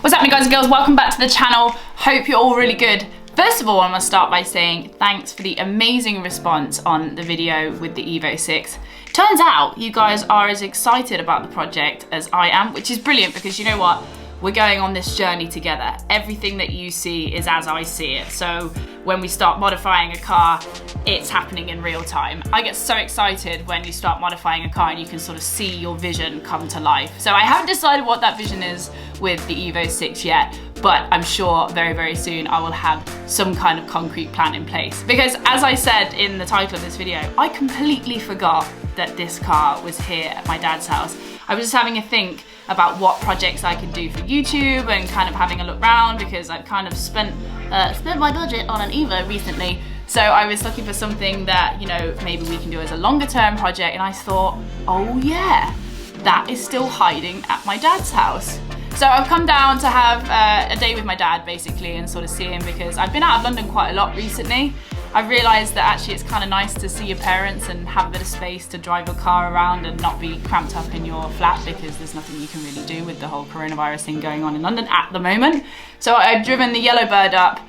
What's happening, guys and girls? Welcome back to the channel. Hope you're all really good. First of all, I want to start by saying thanks for the amazing response on the video with the Evo 6. Turns out you guys are as excited about the project as I am, which is brilliant because you know what? We're going on this journey together. Everything that you see is as I see it. So when we start modifying a car, it's happening in real time. I get so excited when you start modifying a car and you can sort of see your vision come to life. So I haven't decided what that vision is with the Evo 6 yet, but I'm sure very, very soon I will have some kind of concrete plan in place. Because as I said in the title of this video, I completely forgot that this car was here at my dad's house. I was just having a think about what projects I could do for YouTube and kind of having a look around because I've kind of spent my budget on an Evo recently. So I was looking for something that, you know, maybe we can do as a longer term project, and I thought, oh yeah, that is still hiding at my dad's house. So I've come down to have a day with my dad basically and sort of see him because I've been out of London quite a lot recently. I've realised that actually it's kind of nice to see your parents and have a bit of space to drive your car around and not be cramped up in your flat because there's nothing you can really do with the whole coronavirus thing going on in London at the moment. So I've driven the Yellowbird up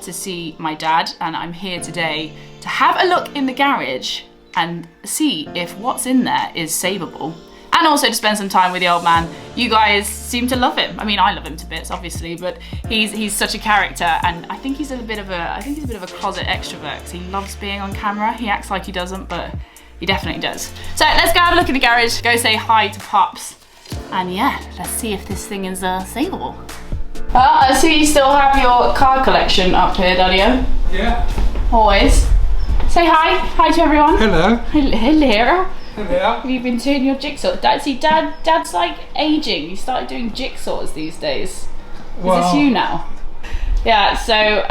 to see my dad, and I'm here today to have a look in the garage and see if what's in there is savable. And also to spend some time with the old man. You guys seem to love him. I mean, I love him to bits, obviously, but he's such a character, and I think he's a bit of a closet extrovert because he loves being on camera. He acts like he doesn't, but he definitely does. So let's go have a look in the garage, go say hi to Pops, and yeah, let's see if this thing is savable. I see you still have your car collection up here, Daddy-o. Yeah. Always. Say hi. Hi to everyone. Hello. Hello. Hello. Have you been doing your jigsaw? Dad's like aging. You started doing jigsaws these days. Well, is this you now? Yeah, so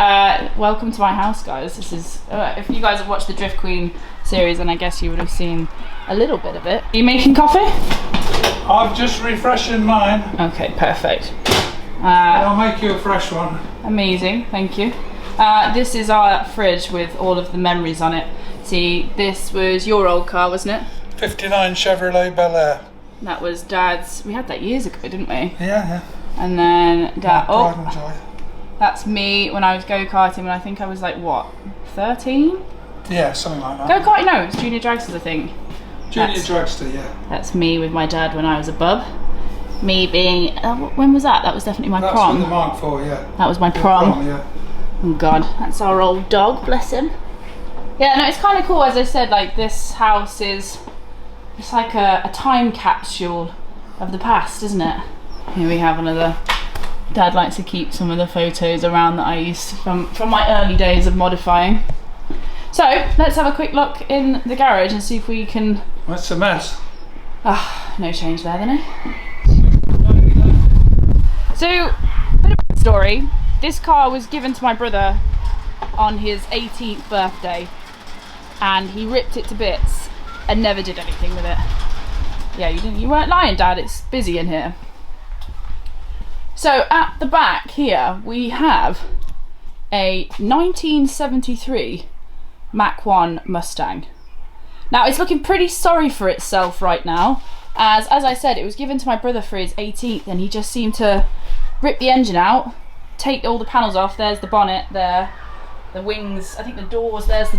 welcome to my house, guys. This is, if you guys have watched the Drift Queen series, then I guess you would have seen a little bit of it. Are you making coffee? I'm just refreshing mine. Okay, perfect. I'll make you a fresh one. Amazing, thank you. This is our fridge with all of the memories on it. See, this was your old car, wasn't it? 59 Chevrolet Bel Air. That was Dad's. We had that years ago, didn't we? Yeah. And then Dad. Pride and joy. That's me when I was go-karting when I think I was like, what, 13? Yeah, something like that. Go-karting? No, it was Junior Dragsters, I think. Junior Dragster, yeah. That's me with my dad when I was a bub. Me being, when was that? That was definitely my prom. That's the Mach 4, yeah. That was my prom. Yeah. Oh God, that's our old dog, bless him. Yeah, no, it's kind of cool, as I said, like this house is, it's like a time capsule of the past, isn't it? Here we have another. Dad likes to keep some of the photos around that I used from my early days of modifying. So let's have a quick look in the garage and see if we can. What's a mess? Ah, no change there then, eh? So, bit of a story. This car was given to my brother on his 18th birthday, and he ripped it to bits and never did anything with it. Yeah, you weren't lying, Dad, it's busy in here. So at the back here we have a 1973 Mach 1 Mustang. Now it's looking pretty sorry for itself right now, as I said, it was given to my brother for his 18th and he just seemed to rip the engine out, take all the panels off. There's the bonnet there, the wings, I think the doors, there's the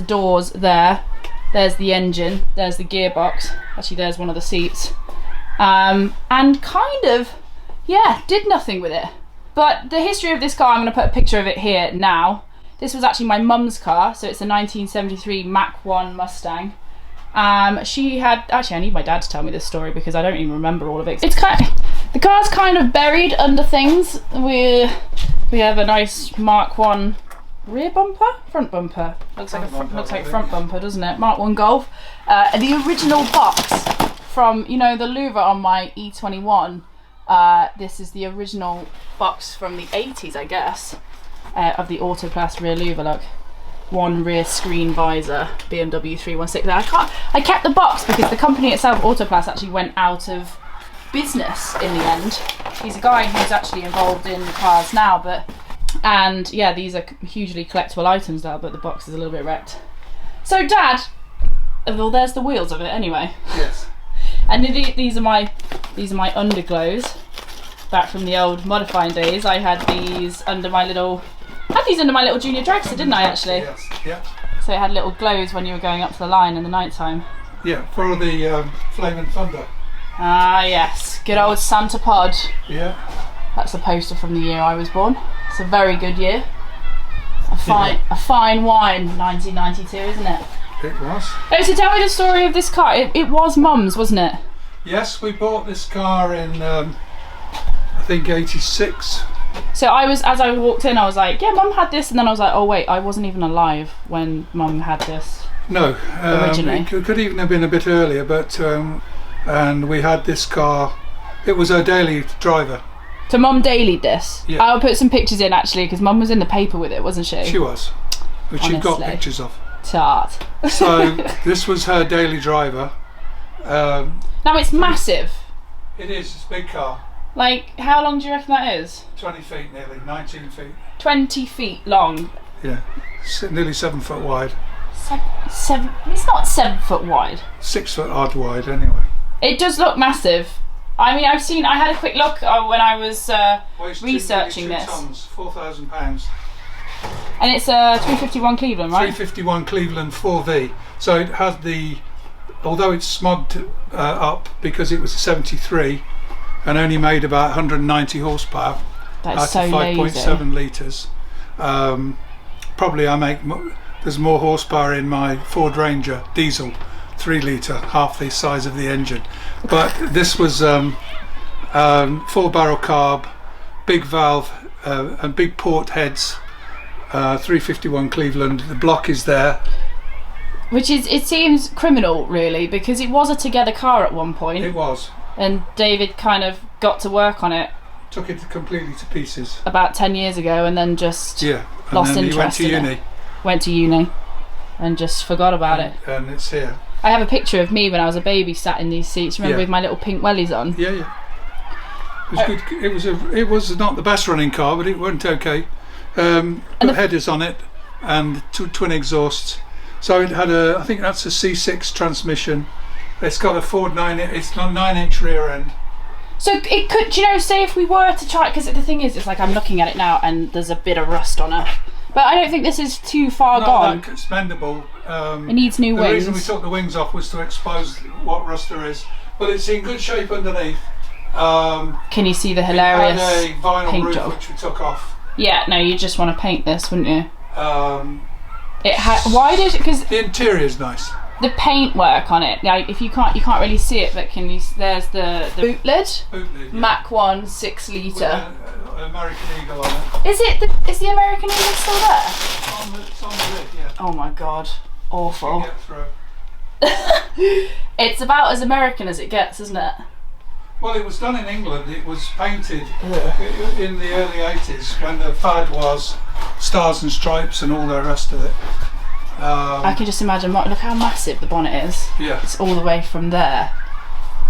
doors there, there's the engine, there's the gearbox, actually there's one of the seats, and kind of, yeah, did nothing with it. But the history of this car, I'm going to put a picture of it here now. This was actually my mum's car, so it's a 1973 Mach 1 Mustang. She had, actually I need my dad to tell me this story because I don't even remember all of it. It's kind of, the car's kind of buried under things. We have a nice Mach 1 rear bumper, front bumper. Looks like front bumper, doesn't it? Mach 1 Golf. The original box from, you know, the louver on my E21. This is the original box from the 80s, I guess, of the Autoplast rear louver. Look, one rear screen visor, BMW 316. I kept the box because the company itself, Autoplast, actually went out of business in the end. He's a guy who's actually involved in cars now, and yeah, these are hugely collectible items now, but the box is a little bit wrecked. So Dad, well, there's the wheels of it anyway. Yes. And these are my Underglows. back from the old modifying days, I had these under my little junior dragster, didn't I, actually? Yes. Yeah. So it had little glows when you were going up to the line in the night time. Yeah, for the Flame and Thunder. Ah, yes. Good old Santa Pod. Yeah. That's a poster from the year I was born. It's a very good year. A fine wine, 1992, isn't it? It was. Oh, so tell me the story of this car. It was Mum's, wasn't it? Yes, we bought this car in, I think, 86. So as I walked in, I was like, yeah, Mum had this, and then I was like, oh wait, I wasn't even alive when Mum had this. No, originally. it could even have been a bit earlier, but and we had this car. It was our daily driver. So Mum dailied this. Yeah. I'll put some pictures in actually, because Mum was in the paper with it, wasn't she? She was, which you've got Honestly. pictures of. Tart. So this was her daily driver. Now it's massive. It is. It's a big car. Like, how long do you reckon that is? 20 feet nearly, 19 feet. 20 feet long. Yeah, nearly 7 foot wide. Seven. It's not 7 foot wide. 6 foot odd wide, anyway. It does look massive. I mean, I had a quick look when I was researching nearly 2 this. tons, 4,000 pounds. And it's a 351 Cleveland, right? 351 Cleveland 4V. So it had although it's smogged up because it was a 73 and only made about 190 horsepower That's out so of 5.7 litres. Probably there's more horsepower in my Ford Ranger diesel, 3 litre, half the size of the engine. But this was 4-barrel carb, big valve and big port heads. 351 Cleveland. The block is there. Which is, it seems criminal, really, because it was a together car at one point. It was. And David kind of got to work on it. Took it completely to pieces. About 10 years ago, and then just lost then interest he went to in it. Went to uni and just forgot about it. And it's here. I have a picture of me when I was a baby sat in these seats, remember, with my little pink wellies on. Yeah, yeah. It was good. It was not the best running car, but it went okay. Got headers on it and twin exhausts. So it had I think that's a C6 transmission. It's got a Ford 9-inch rear end. So it could, say if we were to try, because the thing is, it's like I'm looking at it now and there's a bit of rust on it. But I don't think this is too far gone. Not that expendable. It needs new wings. The reason we took the wings off was to expose what rust there is. But it's in good shape underneath. Can you see the hilarious it had a vinyl paint roof job? which we took off. Yeah, no, you just want to paint this, wouldn't you? Because the interior is nice. The paint work on it. Now, if you can't really see it, but there's the boot lid. Boot lid, yeah. Mach 1 6 litre. With an American Eagle on it. Is the American Eagle still there? It's on the lid, yeah. Oh my god, awful. Get through. It's about as American as it gets, isn't it? Well, it was done in England. It was painted in the early 80s when the fad was stars and stripes and all the rest of it. I can just imagine, look how massive the bonnet is. Yeah. It's all the way from there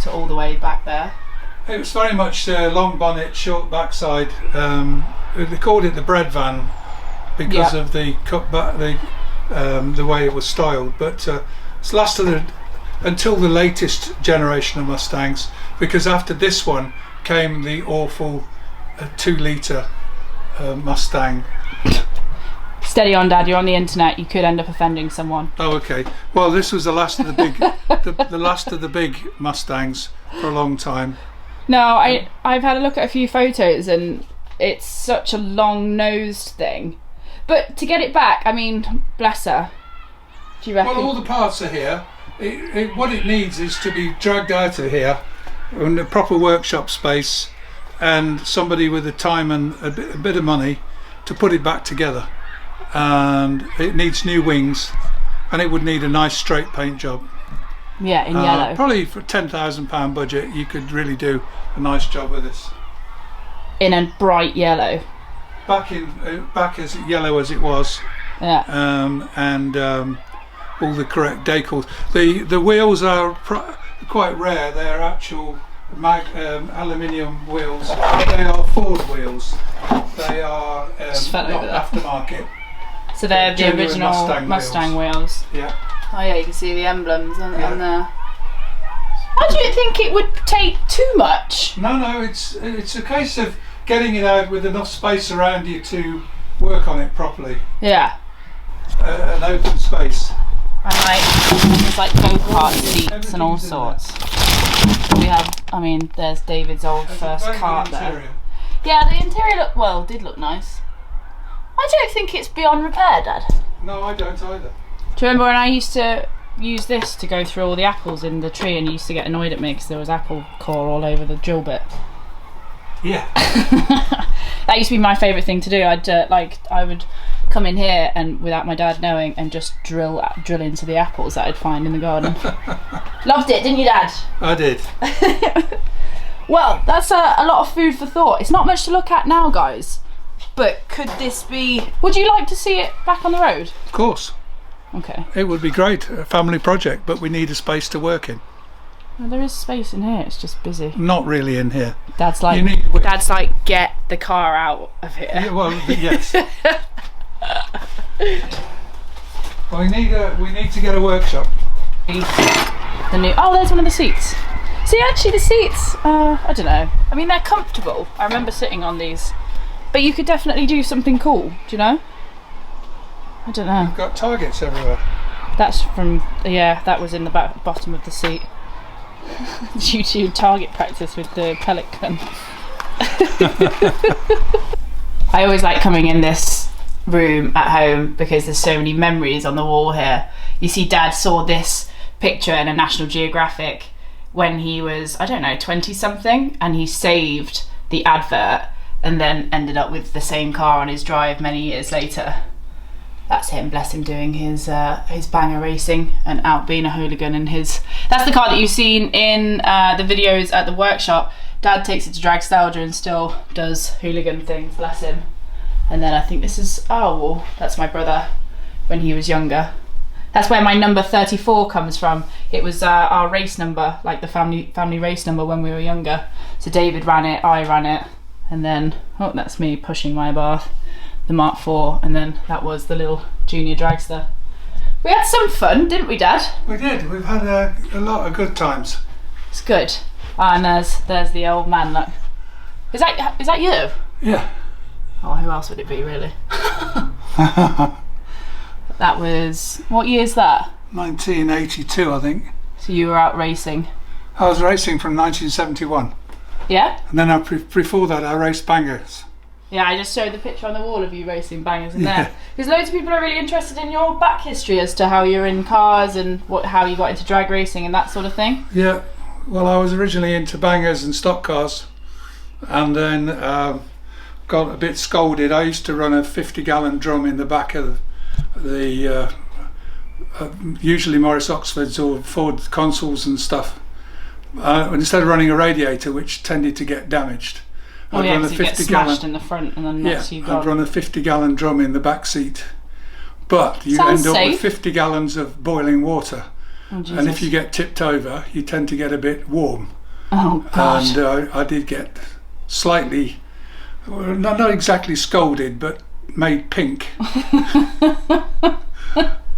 to all the way back there. It was very much long bonnet, short backside. They called it the bread van because of the cut back, the way it was styled. But it's lasted until the latest generation of Mustangs, because after this one came the awful 2 litre Mustang. Steady on, Dad. You're on the internet. You could end up offending someone. Oh, okay. Well, this was the last of the big, the last of the big Mustangs for a long time. No, I've had a look at a few photos, and it's such a long-nosed thing. But to get it back, I mean, bless her. Do you reckon? Well, all the parts are here. What it needs is to be dragged out of here in a proper workshop space, and somebody with the time and a bit of money to put it back together. And it needs new wings, and it would need a nice straight paint job. Yeah, in yellow. Probably for £10,000 budget, you could really do a nice job with this. In a bright yellow. Back as yellow as it was. Yeah. And all the correct decals. The wheels are quite rare. They're actual aluminium wheels. They are Ford wheels. They are not aftermarket. So they're the original Mustang wheels. Yeah. Oh yeah, you can see the emblems on there. I don't think it would take too much. No, it's a case of getting it out with enough space around you to work on it properly. Yeah. An open space. And there's like go-kart seats and all sorts. We have, I mean, there's David's old first cart there. Yeah, the interior did look nice. I don't think it's beyond repair, Dad. No, I don't either. Do you remember when I used to use this to go through all the apples in the tree, and you used to get annoyed at me because there was apple core all over the drill bit? Yeah. That used to be my favourite thing to do. I would come in here and without my dad knowing and just drill into the apples that I'd find in the garden. Loved it, didn't you, Dad? I did. Well, that's a lot of food for thought. It's not much to look at now, guys, but could this be... Would you like to see it back on the road? Of course. Okay. It would be great, a family project, but we need a space to work in. Well, there is space in here, it's just busy. Not really in here. Dad's like, get the car out of here. Yeah, well, yes. Well, we need to get a workshop. There's one of the seats. See, actually the seats, I don't know. I mean, they're comfortable. I remember sitting on these. But you could definitely do something cool, do you know? I don't know. We've got targets everywhere. That's from, that was in the bottom of the seat. YouTube target practice with the pellet gun. I always like coming in this room at home because there's so many memories on the wall here. You see, Dad saw this picture in a National Geographic when he was, I don't know, 20 something, and he saved the advert and then ended up with the same car on his drive many years later. That's him, bless him, doing his banger racing and out being a hooligan. And that's the car that you've seen in the videos at the workshop. Dad takes it to Dragstalgia and still does hooligan things, bless him. And then I think this is that's my brother when he was younger. That's where my number 34 comes from. It was our race number, like the family race number when we were younger. So David ran it, I ran it, and then that's me pushing my Abarth, the Mark IV, and then that was the little junior dragster. We had some fun, didn't we, Dad? We did. We've had a lot of good times. It's good. And there's the old man. Look, is that you? Yeah. Oh, who else would it be, really? That was, what year is that? 1982, I think. So you were out racing? I was racing from 1971. Yeah? And then before that I raced bangers. Yeah, I just showed the picture on the wall of you racing bangers in there. Because loads of people are really interested in your back history as to how you're in cars and how you got into drag racing and that sort of thing. Yeah, well, I was originally into bangers and stock cars, and then got a bit scolded. I used to run a 50-gallon drum in the back of the usually Morris Oxfords or Ford Consols and stuff. Instead of running a radiator, which tended to get damaged, I'd run a 50-gallon in the front, and then I'd run a 50-gallon drum in the back seat. But you end up with 50 gallons of boiling water, and if you get tipped over, you tend to get a bit warm. Oh gosh! And I did get slightly, not exactly scolded, but made pink.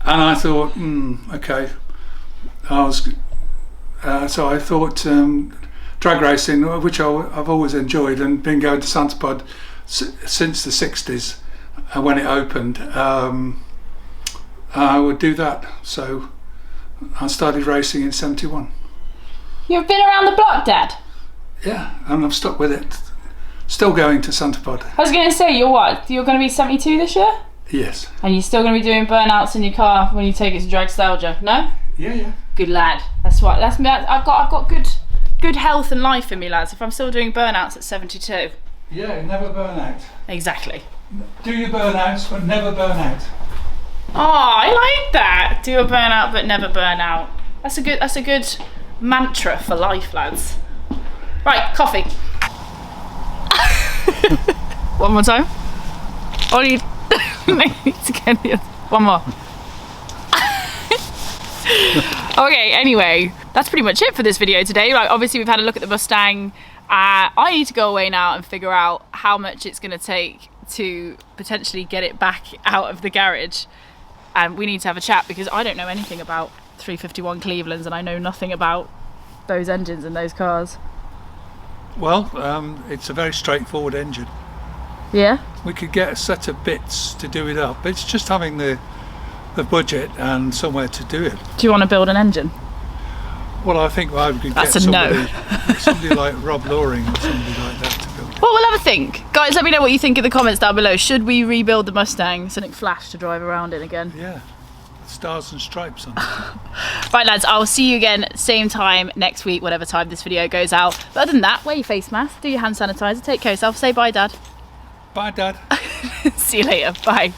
And I thought, okay. So I thought drag racing, which I've always enjoyed and been going to Santapod since the 60s when it opened, I would do that. So I started racing in 71. You've been around the block, Dad? Yeah, and I'm stuck with it. Still going to Santapod. I was going to say, you're what? You're going to be 72 this year? Yes. And you're still going to be doing burnouts in your car when you take it to Dragstalgia, no? Yeah. Good lad. That's what. I've got good health and life in me, lads. If I'm still doing burnouts at 72. Yeah, never burn out. Exactly. Do your burnouts, but never burn out. Oh, I like that. Do a burnout, but never burn out. That's a good mantra for life, lads. Right, coffee. One more time. Only need to get the other. One more. Okay, anyway, that's pretty much it for this video today. Like, obviously we've had a look at the Mustang. I need to go away now and figure out how much it's going to take to potentially get it back out of the garage, and we need to have a chat because I don't know anything about 351 Clevelands and I know nothing about those engines in those cars? Well, it's a very straightforward engine. Yeah? We could get a set of bits to do it up. It's just having the budget and somewhere to do it. Do you want to build an engine? Well, I think I could That's get a no. somebody like Rob Loring or somebody like that to build. Well, we'll have a think. Guys, let me know what you think in the comments down below. Should we rebuild the Mustang, Sonic Flash, to drive around in again? Yeah, stars and stripes on it. Right, lads, I'll see you again same time next week, whatever time this video goes out. But other than that, wear your face mask, do your hand sanitizer, take care of yourself, say bye, Dad. Bye, Dad. See you later, bye.